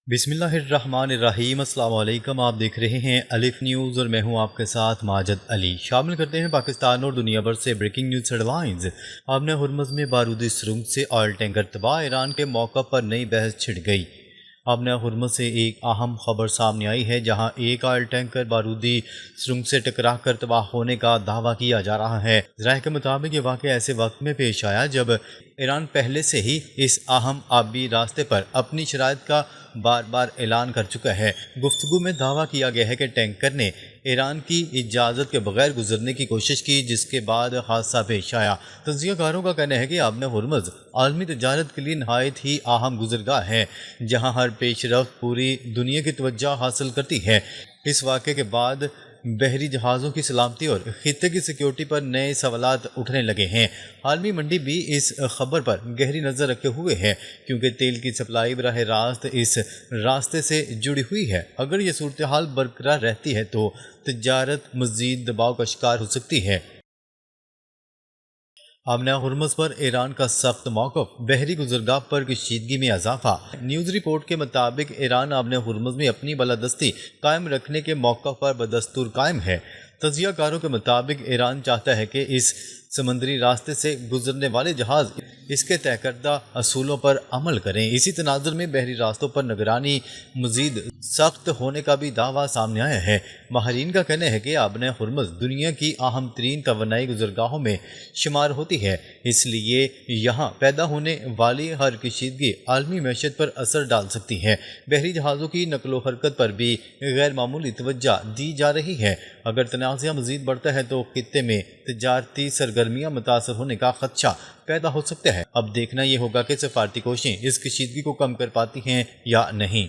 बिस्मिल्लाहिर्रहमानिर्रहीम। अस्सलाम वालेकुम। आप देख रहे हैं अलिफ न्यूज़ और मैं हूं आपके साथ माजिद अली। शामिल करते हैं पाकिस्तान और दुनिया भर से ब्रेकिंग न्यूज़ हेडलाइंस। आपने हुर्मुज़ में बारूदी सुरंग से ऑयल टैंकर तबाह, ईरान के मौका पर नई बहस छिड़ गई। आपने हुर्मुज़ से एक अहम खबर सामने आई है, जहां एक ऑयल टैंकर बारूदी सुरंग से टकरा कर तबाह होने का दावा किया जा रहा है। ज़राए के मुताबिक ये वाक़या ऐसे वक्त में पेश आया जब ईरान पहले से ही इस अहम आबी रास्ते पर अपनी शराइत का बार बार ऐलान कर चुका है। गुफ्तगू में दावा किया गया है कि टैंकर ने ईरान की इजाज़त के बगैर गुजरने की कोशिश की, जिसके बाद हादसा पेश आया। तज्ज़ियाकारों का कहना है कि आबने हुर्मुज़ आलमी तजारत के लिए नहायत ही अहम गुजरगाह है, जहाँ हर पेशरफ्त पूरी दुनिया की तवज्जो हासिल करती है। इस वाक़े के बाद बहरी जहाज़ों की सलामती और खित्ते की सिक्योरिटी पर नए सवालात उठने लगे हैं। आलमी मंडी भी इस खबर पर गहरी नज़र रखे हुए है, क्योंकि तेल की सप्लाई बराह रास्त इस रास्ते से जुड़ी हुई है। अगर ये सूरत हाल बरकरार रहती है तो तजारत मज़ीद दबाव का शिकार हो सकती है। आमना हुर्मुज़ पर ईरान का सख्त मौक़िफ़, बहरी गुज़रगाह पर कशीदगी में इजाफा। न्यूज़ रिपोर्ट के मुताबिक ईरान आमना हुर्मुज़ में अपनी बालादस्ती कायम रखने के मौक़िफ़ पर बदस्तूर कायम है। तज्ज़ियाकारों के मुताबिक ईरान चाहता है कि इस समंदरी रास्ते से गुजरने वाले जहाज़ इसके तय करदा असूलों पर अमल करें। इसी तनाजुर में बहरी रास्तों पर निगरानी मज़ीद सख्त होने का भी दावा सामने आया है। माहरीन का कहना है कि आबने हुर्मुज़ दुनिया की अहम तरीन तवानाई गुजरगाहों में शुमार होती है, इसलिए यहाँ पैदा होने वाली हर कशीदगी आलमी मैशत पर असर डाल सकती है। बहरी जहाज़ों की नकलो हरकत पर भी गैर मामूली तवज्जो दी जा रही है। अगर तनाज़ा मज़ीद बढ़ता है तो खित्ते में तजारती सरगर्मियाँ मुतासर होने का खदशा पैदा हो सकता है। अब देखना यह होगा कि सफारती कोशिशें इस कशीदगी को कम कर पाती हैं या नहीं।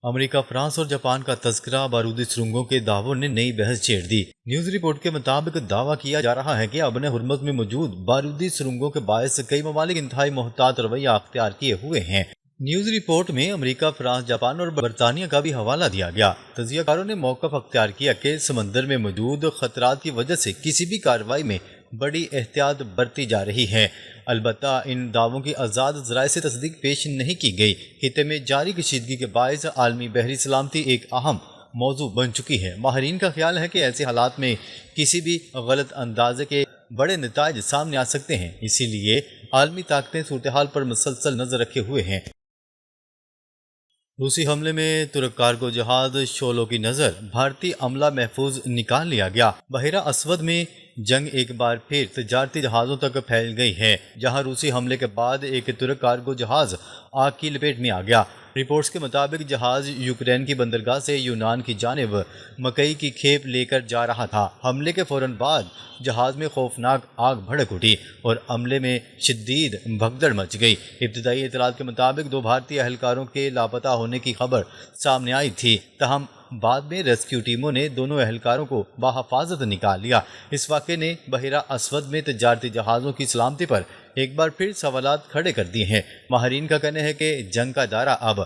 अमेरिका, फ्रांस और जापान का तस्करा, बारूदी सुरंगों के दावों ने नई बहस छेड़ दी। न्यूज़ रिपोर्ट के मुताबिक दावा किया जा रहा है कि अबने हुर्मुज़ में मौजूद बारूदी सुरंगों के बायस कई ममालिक इंतहाई मोहतात रवैया अख्तियार किए हुए हैं। न्यूज़ रिपोर्ट में अमेरिका, फ्रांस, जापान और बरतानिया का भी हवाला दिया गया। तज्ज़ियाकारों ने मौक़िफ़ अख्तियार किया कि समंदर में मौजूद खतरात की वजह से किसी भी कार्रवाई में बड़ी एहतियात बरती जा रही है। अलबत्ता इन दावों की आज़ाद ज़राए से तस्दीक पेश नहीं की गई। खित्ते में जारी कशीदगी के बायस आलमी बहरी सलामती एक अहम मौजू बन चुकी है। माहरीन का ख्याल है कि ऐसे हालात में किसी भी गलत अंदाजे के बड़े नताइज सामने आ सकते हैं, इसीलिए आलमी ताकतें सूरत हाल पर मुसलसल नज़र रखे हुए हैं। रूसी हमले में तुर्क कार्गो जहाज शोलों की नज़र, भारतीय अमला महफूज निकाल लिया गया। बहरा असवद में जंग एक बार फिर तजारती जहाज़ों तक फैल गई है, जहां रूसी हमले के बाद एक तुर्क कार्गो जहाज़ आग की लपेट में आ गया। रिपोर्ट्स के मुताबिक जहाज़ यूक्रेन की बंदरगाह से यूनान की जानिब मकई की खेप लेकर जा रहा था। हमले के फ़ौरन बाद जहाज़ में खौफनाक आग भड़क उठी और अमले में शदीद भगदड़ मच गई। इब्तदाई इतलात के मुताबिक 2 भारतीय एहलकारों के लापता होने की खबर सामने आई थी, तहम बाद में रेस्क्यू टीमों ने दोनों एहलकारों को बाहिफाजत निकाल लिया। इस वाक़े ने बहरा असवद में तजारती जहाज़ों की सलामती पर एक बार फिर सवालात खड़े कर दिए हैं। माहरीन का कहना है कि जंग का दायरा अब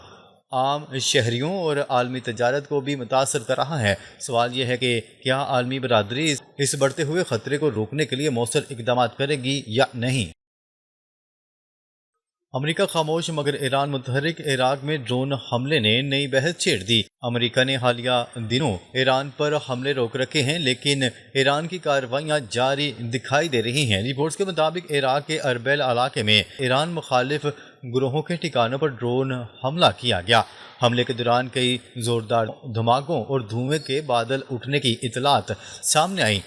आम शहरियों और आलमी तजारत को भी मुतासर कर रहा है। सवाल यह है कि क्या आलमी बरादरी इस बढ़ते हुए ख़तरे को रोकने के लिए मौसर इक़दाम करेगी या नहीं। अमेरिका खामोश मगर ईरान मुतहरिक, इराक में ड्रोन हमले ने नई बहस छेड़ दी। अमेरिका ने हालिया दिनों ईरान पर हमले रोक रखे हैं, लेकिन ईरान की कार्रवाइयाँ जारी दिखाई दे रही हैं। रिपोर्ट्स के मुताबिक इराक के अरबेल इलाके में ईरान मुखालिफ ग्रोहों के ठिकानों पर ड्रोन हमला किया गया। हमले के दौरान कई ज़ोरदार धमाकों और धुएं के बादल उठने की इतलात सामने आई।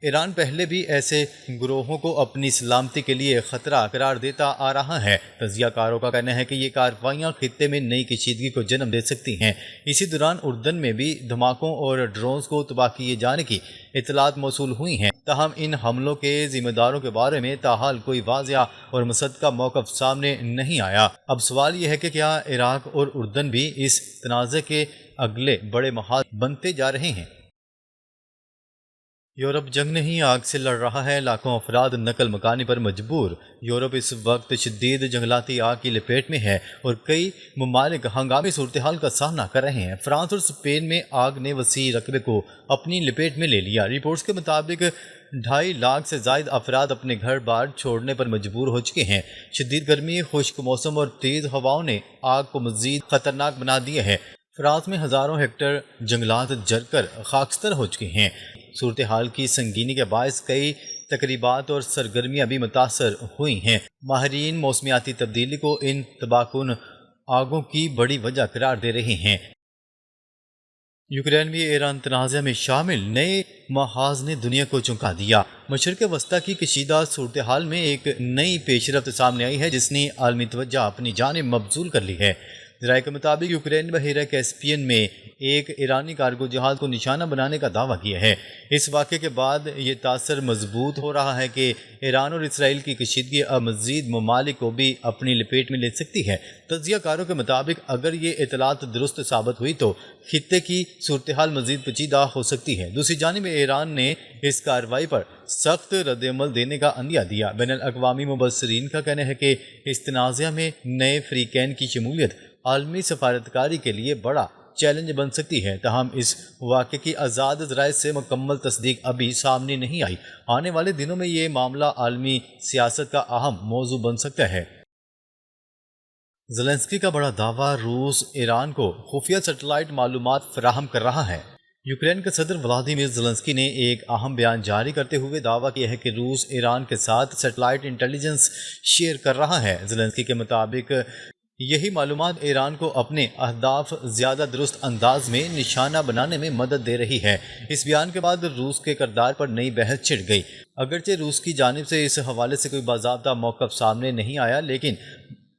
ईरान पहले भी ऐसे ग्रोहों को अपनी सलामती के लिए ख़तरा करार देता आ रहा है। तज्ज़ियाकारों का कहना है कि ये कार्रवाइयाँ खित्ते में नई कशीदगी को जन्म दे सकती हैं। इसी दौरान उर्दन में भी धमाकों और ड्रोन्स को तबाह किए जाने की इतलात मौसूल हुई हैं। ताहम इन हमलों के ज़िम्मेदारों के बारे में ताहाल कोई वाज़िया और मुसद्दक़ा मौक़िफ़ सामने नहीं आया। अब सवाल यह है कि क्या इराक और उर्दन भी इस तनाज़े के अगले बड़े महाज बनते जा रहे हैं। यूरोप जंग नहीं आग से लड़ रहा है, लाखों अफराद नकल मकानी पर मजबूर। यूरोप इस वक्त शदीद जंगलाती आग की लपेट में है और कई ममालिक हंगामी सूरत हाल का सामना कर रहे हैं। फ्रांस और स्पेन में आग ने वसी रकबे को अपनी लपेट में ले लिया। रिपोर्ट्स के मुताबिक 2.5 لاکھ سے زائد افراد اپنے گھر بار چھوڑنے پر مجبور ہو چکے ہیں۔ شدید گرمی، خشک موسم اور تیز ہواؤں نے آگ کو مزید خطرناک بنا دیا ہے۔ فرانس میں ہزاروں ہیکٹر جنگلات جل کر خاکستر ہو چکے ہیں۔ صورتحال کی سنگینی کے باعث کئی تقریبات اور سرگرمیاں بھی متاثر ہوئی ہیں۔ ماہرین موسمیاتی تبدیلی کو ان تباہ کن آگوں کی بڑی وجہ قرار دے رہے ہیں۔ یوکرین میں ایران تنازع میں شامل نئے محاذ نے دنیا کو چونکا دیا۔ مشرق وسطی کی کشیدہ صورتحال میں ایک نئی پیش رفت سامنے آئی ہے جس نے عالمی توجہ اپنی جانب مبذول کر لی ہے۔ ذرائع کے مطابق یوکرین بحیرہ کیسپیئن میں ایک ایرانی کارگو جہاز کو نشانہ بنانے کا دعویٰ کیا ہے۔ اس واقعے کے بعد یہ تاثر مضبوط ہو رہا ہے کہ ایران اور اسرائیل کی کشیدگی اب مزید ممالک کو بھی اپنی لپیٹ میں لے سکتی ہے۔ تجزیہ کاروں کے مطابق اگر یہ اطلاعات درست ثابت ہوئی تو خطے کی صورتحال مزید پیچیدہ ہو سکتی ہے۔ دوسری جانب ایران نے اس کارروائی پر سخت رد عمل دینے کا عندیہ دیا۔ بین الاقوامی مبصرین کا کہنا ہے کہ اس تنازع میں نئے فریقین کی شمولیت عالمی سفارتکاری کے لیے بڑا چیلنج بن سکتی ہے، تاہم اس واقعے کی آزاد ذرائع سے مکمل تصدیق ابھی سامنے نہیں آئی۔ آنے والے دنوں میں یہ معاملہ عالمی سیاست کا اہم موضوع بن سکتا ہے۔ زیلنسکی کا بڑا دعویٰ، روس ایران کو خفیہ سیٹلائٹ معلومات فراہم کر رہا ہے۔ یوکرین کے صدر ولادیمیر زیلنسکی نے ایک اہم بیان جاری کرتے ہوئے دعویٰ کیا ہے کہ روس ایران کے ساتھ سیٹلائٹ انٹیلیجنس شیئر کر رہا ہے۔ زیلنسکی کے مطابق یہی معلومات ایران کو اپنے اہداف زیادہ درست انداز میں نشانہ بنانے میں مدد دے رہی ہے۔ اس بیان کے بعد روس کے کردار پر نئی بحث چھڑ گئی۔ اگرچہ روس کی جانب سے اس حوالے سے کوئی باضابطہ موقف سامنے نہیں آیا، لیکن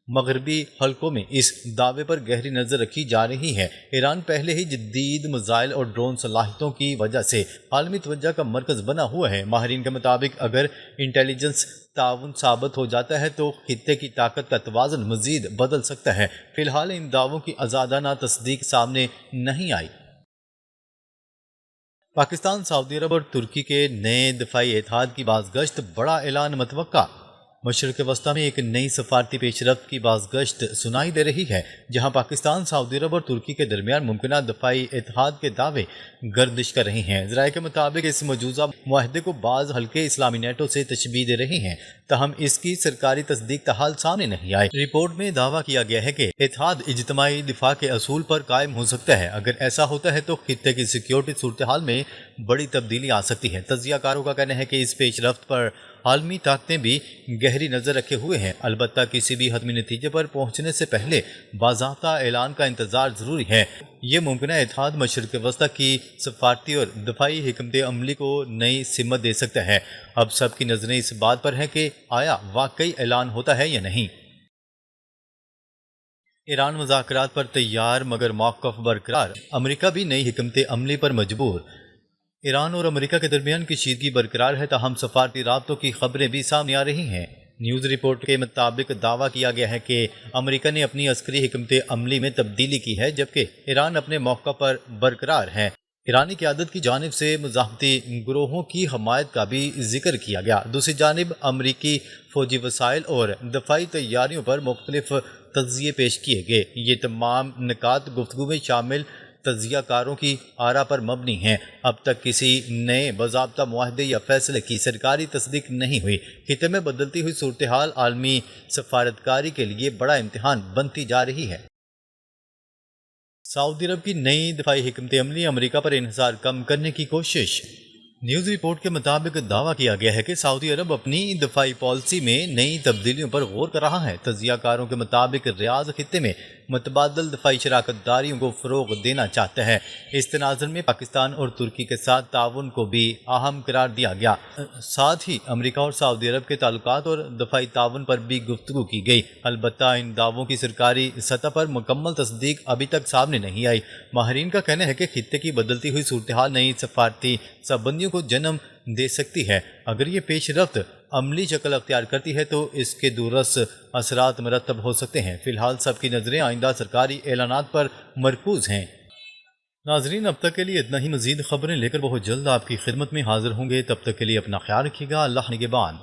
مغربی حلقوں میں اس دعوے پر گہری نظر رکھی جا رہی ہے۔ ایران پہلے ہی جدید میزائل اور ڈرون صلاحیتوں کی وجہ سے عالمی توجہ کا مرکز بنا ہوا ہے۔ ماہرین کے مطابق اگر انٹیلیجنس تعاون ثابت ہو جاتا ہے تو خطے کی طاقت کا توازن مزید بدل سکتا ہے۔ فی الحال ان دعووں کی آزادانہ تصدیق سامنے نہیں آئی۔ پاکستان، سعودی عرب اور ترکی کے نئے دفاعی اتحاد کی بازگشت، بڑا اعلان متوقع۔ مشرق وسطی میں ایک نئی سفارتی پیش رفت کی بازگشت سنائی دے رہی ہے، جہاں پاکستان، سعودی عرب اور ترکی کے درمیان ممکنہ دفاعی اتحاد کے دعوے گردش کر رہے ہیں۔ ذرائع کے مطابق اس موجودہ معاہدے کو بعض حلقے اسلامی نیٹو سے تشبیہ دے رہے ہیں، تاہم اس کی سرکاری تصدیق تاحال سامنے نہیں آئی۔ رپورٹ میں دعویٰ کیا گیا ہے کہ اتحاد اجتماعی دفاع کے اصول پر قائم ہو سکتا ہے۔ اگر ایسا ہوتا ہے تو خطے کی سیکیورٹی صورتحال میں بڑی تبدیلی آ سکتی ہے۔ تجزیہ کاروں کا کہنا ہے کہ اس پیش رفت پر عالمی طاقتیں بھی گہری نظر رکھے ہوئے ہیں، البتہ کسی بھی حتمی نتیجے پر پہنچنے سے پہلے باضابطہ اعلان کا انتظار ضروری ہے۔ یہ ممکنہ اتحاد مشرق وسطی کی سفارتی اور دفاعی حکمت عملی کو نئی سمت دے سکتا ہے۔ اب سب کی نظریں اس بات پر ہیں کہ آیا واقعی اعلان ہوتا ہے یا نہیں۔ ایران مذاکرات پر تیار مگر موقف برقرار، امریکہ بھی نئی حکمت عملی پر مجبور۔ ایران اور امریکہ کے درمیان کشیدگی برقرار ہے، تاہم سفارتی رابطوں کی خبریں بھی سامنے آ رہی ہیں۔ نیوز رپورٹ کے مطابق دعویٰ کیا گیا ہے کہ امریکہ نے اپنی عسکری حکمت عملی میں تبدیلی کی ہے، جبکہ ایران اپنے موقع پر برقرار ہے۔ ایرانی قیادت کی جانب سے مزاحمتی گروہوں کی حمایت کا بھی ذکر کیا گیا۔ دوسری جانب امریکی فوجی وسائل اور دفاعی تیاریوں پر مختلف تجزیے پیش کیے گئے۔ یہ تمام نکات گفتگو میں شامل تجزیہ کاروں کی آراء پر مبنی ہیں۔ اب تک کسی نئے باضابطہ معاہدے یا فیصلے کی سرکاری تصدیق نہیں ہوئی۔ خطے میں بدلتی ہوئی صورتحال عالمی سفارتکاری کے لیے بڑا امتحان بنتی جا رہی ہے۔ سعودی عرب کی نئی دفاعی حکمت عملی، امریکہ پر انحصار کم کرنے کی کوشش۔ نیوز رپورٹ کے مطابق دعویٰ کیا گیا ہے کہ سعودی عرب اپنی دفاعی پالیسی میں نئی تبدیلیوں پر غور کر رہا ہے۔ تجزیہ کاروں کے مطابق ریاض خطے میں متبادل دفاعی شراکت داریوں کو فروغ دینا چاہتا ہے۔ اس تناظر میں پاکستان اور ترکی کے ساتھ تعاون کو بھی اہم قرار دیا گیا۔ ساتھ ہی امریکہ اور سعودی عرب کے تعلقات اور دفاعی تعاون پر بھی گفتگو کی گئی، البتہ ان دعووں کی سرکاری سطح پر مکمل تصدیق ابھی تک سامنے نہیں آئی۔ ماہرین کا کہنا ہے کہ خطے کی بدلتی ہوئی صورتحال نئی سفارتی پابندیوں کو جنم دے سکتی ہے۔ اگر یہ پیش رفت عملی شکل اختیار کرتی ہے تو اس کے دورس اثرات مرتب ہو سکتے ہیں۔ فی الحال سب کی نظریں آئندہ سرکاری اعلانات پر مرکوز ہیں۔ ناظرین، اب تک کے لیے اتنا ہی۔ مزید خبریں لے کر بہت جلد آپ کی خدمت میں حاضر ہوں گے، تب تک کے لیے اپنا خیال رکھیے گا۔ اللہ نگہبان۔